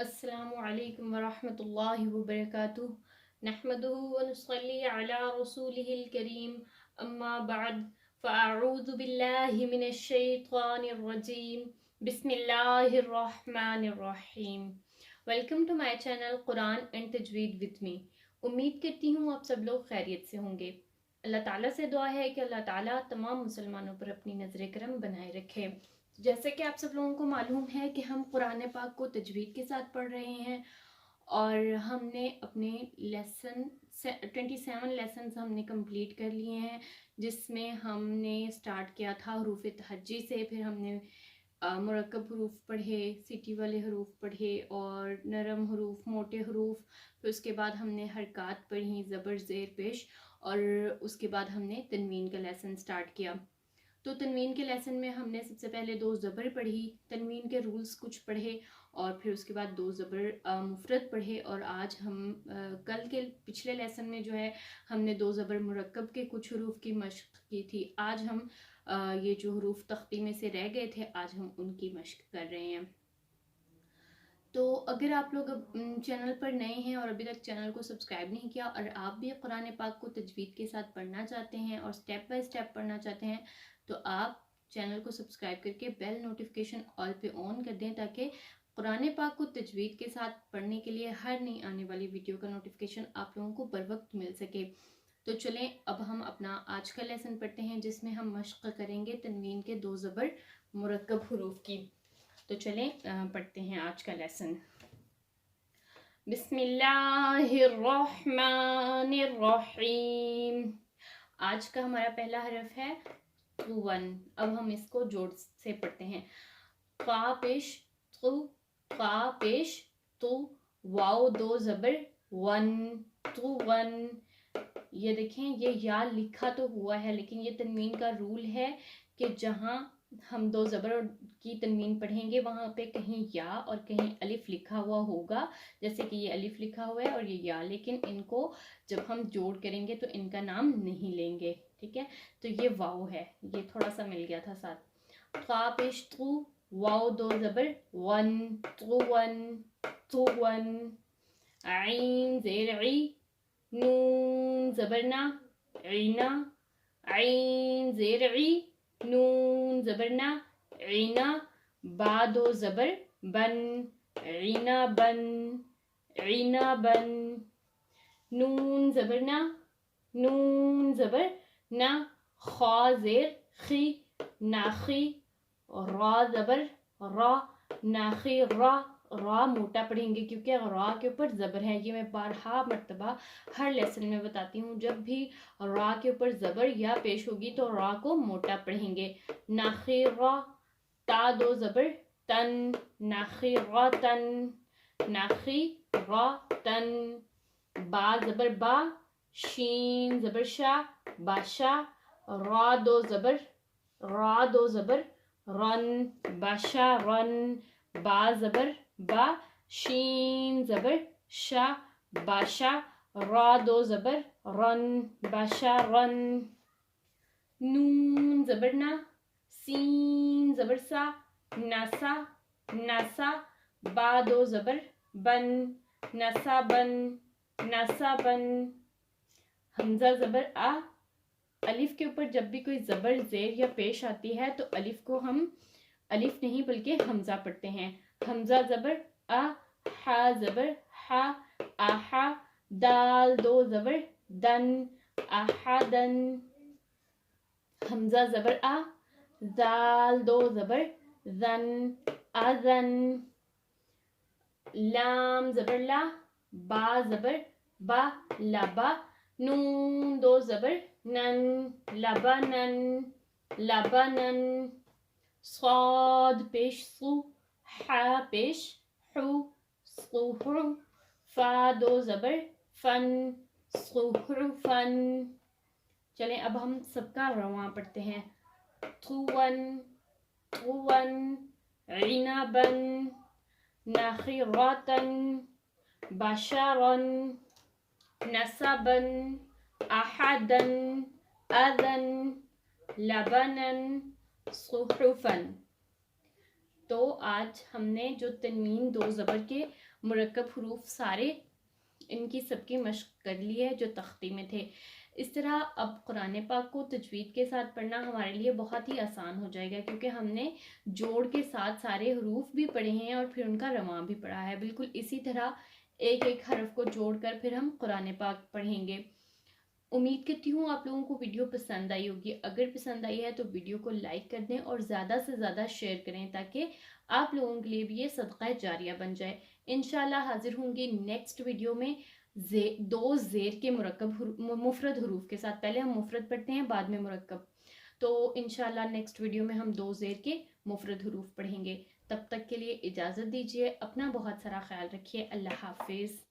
السلام علیکم ورحمۃ اللہ وبرکاتہ نحمده ونصلي على رسوله الكريم اما بعد فاعوذ باللہ من الشیطان الرجیم بسم اللہ الرحمن الرحیم. Welcome to my channel Quran and Tajweed with me. امید کرتی ہوں آپ سب لوگ خیریت سے ہوں گے. اللہ تعالیٰ سے دعا ہے کہ اللہ تعالیٰ تمام مسلمانوں پر اپنی نظر کرم بنائے رکھے. جیسے کہ آپ سب لوگوں کو معلوم ہے کہ ہم قرآن پاک کو تجوید کے ساتھ پڑھ رہے ہیں اور ہم نے اپنے 27 لیسنز ہم نے کمپلیٹ کر لیے ہیں، جس میں ہم نے سٹارٹ کیا تھا حروف تہجی سے. پھر ہم نے مرکب حروف پڑھے، سیٹی والے حروف پڑھے اور نرم حروف، موٹے حروف. پھر اس کے بعد ہم نے حرکات پڑھی، زبر زیر پیش، اور اس کے بعد ہم نے تنوین کا لیسن سٹارٹ کیا. تو تنوین کے لیسن میں ہم نے سب سے پہلے 2 زبر پڑھی، تنوین کے رولز کچھ پڑھے، اور پھر اس کے بعد 2 زبر مفرد پڑھے. اور آج ہم کل کے پچھلے لیسن میں جو ہے ہم نے 2 زبر مرکب کے کچھ حروف کی مشق کی تھی. آج ہم یہ جو حروف تختی میں سے رہ گئے تھے، آج ہم ان کی مشق کر رہے ہیں. تو اگر آپ لوگ چینل پر نئے ہیں اور ابھی تک چینل کو سبسکرائب نہیں کیا اور آپ بھی قرآن پاک کو تجوید کے ساتھ پڑھنا چاہتے ہیں اور سٹیپ بائی سٹیپ پڑھنا چاہتے ہیں، تو آپ چینل کو سبسکرائب کر کے بیل نوٹیفیکیشن آل پہ آن کر دیں، تاکہ قرآن پاک کو تجوید کے ساتھ پڑھنے کے لیے ہر نئی آنے والی ویڈیو کا نوٹیفیکیشن آپ لوگوں کو بر وقت مل سکے. تو چلیں اب ہم اپنا آج کا لیسن پڑھتے ہیں، جس میں ہم مشق کریں گے تنوین کے 2 زبر مرکب حروف کی. تو چلیں پڑھتے ہیں آج کا لیسن. بسم اللہ الرحمن الرحیم. آج کا ہمارا پہلا حرف ہے ون. اب ہم اس کو جوڑ سے پڑھتے ہیں. قا پیش تو، قا پیش تو، واو 2 زبر ون، تو ون. یہ دیکھیں، یہ یا لکھا تو ہوا ہے، لیکن یہ تنوین کا رول ہے کہ جہاں ہم 2 زبر کی تنوین پڑھیں گے وہاں پہ کہیں یا اور کہیں الف لکھا ہوا ہوگا. جیسے کہ یہ الف لکھا ہوا ہے اور یہ یا، لیکن ان کو جب ہم جوڑ کریں گے تو ان کا نام نہیں لیں گے. ٹھیک ہے، تو یہ واو ہے، یہ تھوڑا سا مل گیا تھا ساتھ. قا پیش تو، واو 2 زبر ون، تو ون، تو ون. عین زیر عی، نون زبرنا، عینا، عین زیر عی، نون زبرنا، عینا. با 2 زبر بن، عینا بن، عینا بن. نون زبرنا، نون زبر نا، خا زیر خی، ناخی. را زبر را، ناخی را. را موٹا پڑھیں گے کیونکہ را کے اوپر زبر ہے. یہ میں بارہا مرتبہ ہر لیسن میں بتاتی ہوں، جب بھی را کے اوپر زبر یا پیش ہوگی تو را کو موٹا پڑھیں گے. ناخی را. تا 2 زبر تن، ناخی را تن، ناخی را تن. با زبر با، شین زبر شا، باشا. را 2 زبر، را 2 زبر رن، باشا رن. با زبر با، شین زبر شا، باشا. را 2 زبر رن، باشا رن. نون زبر نا، سین زبر سا، ناسا، ناسا. با 2 زبر بن، ناسا بن، ناسا بن. حمزہ زبر آ. الف کے اوپر جب بھی کوئی زبر زیر یا پیش آتی ہے تو الف کو ہم الف نہیں بلکہ حمزہ پڑھتے ہیں. حمزہ زبر آ. ہا زبر ہا، آہا. دال 2 زبر دن، آہا دن. حمزہ زبر آ. زال 2 زبر زن، آزن. لام زبر لا، با زبر با، لبا. نون 2 زبر نن، لبنن، لبنن. صاد پیش صو، حا پیش حو، صوحو. فا 2 زبر فن، صوحو فن. چلیں اب ہم سب کا رواں پڑھتے ہیں. تھون، تھون. عنبن، ناخرتن، بشرن. نسبن، احدن، اذن، لبنن، صحفن. تو آج ہم نے جو تنوین 2 زبر کے مرکب حروف سارے ان کی سب کی مشق کر لی ہے جو تختی میں تھے. اس طرح اب قرآن پاک کو تجوید کے ساتھ پڑھنا ہمارے لیے بہت ہی آسان ہو جائے گا، کیونکہ ہم نے جوڑ کے ساتھ سارے حروف بھی پڑھے ہیں اور پھر ان کا رواں بھی پڑھا ہے. بالکل اسی طرح ایک ایک حرف کو جوڑ کر پھر ہم قرآن پاک پڑھیں گے. امید کرتی ہوں آپ لوگوں کو ویڈیو پسند آئی ہوگی. اگر پسند آئی ہے تو ویڈیو کو لائک کر دیں اور زیادہ سے زیادہ شیئر کریں تاکہ آپ لوگوں کے لیے بھی یہ صدقہ جاریہ بن جائے. انشاءاللہ حاضر ہوں گی نیکسٹ ویڈیو میں 2 زیر کے مرکب مفرد حروف کے ساتھ. پہلے ہم مفرد پڑھتے ہیں بعد میں مرکب. تو انشاءاللہ نیکسٹ ویڈیو میں ہم 2 زیر کے مفرد حروف پڑھیں گے. تب تک کے لیے اجازت دیجیے. اپنا بہت سارا خیال رکھیے. اللہ حافظ.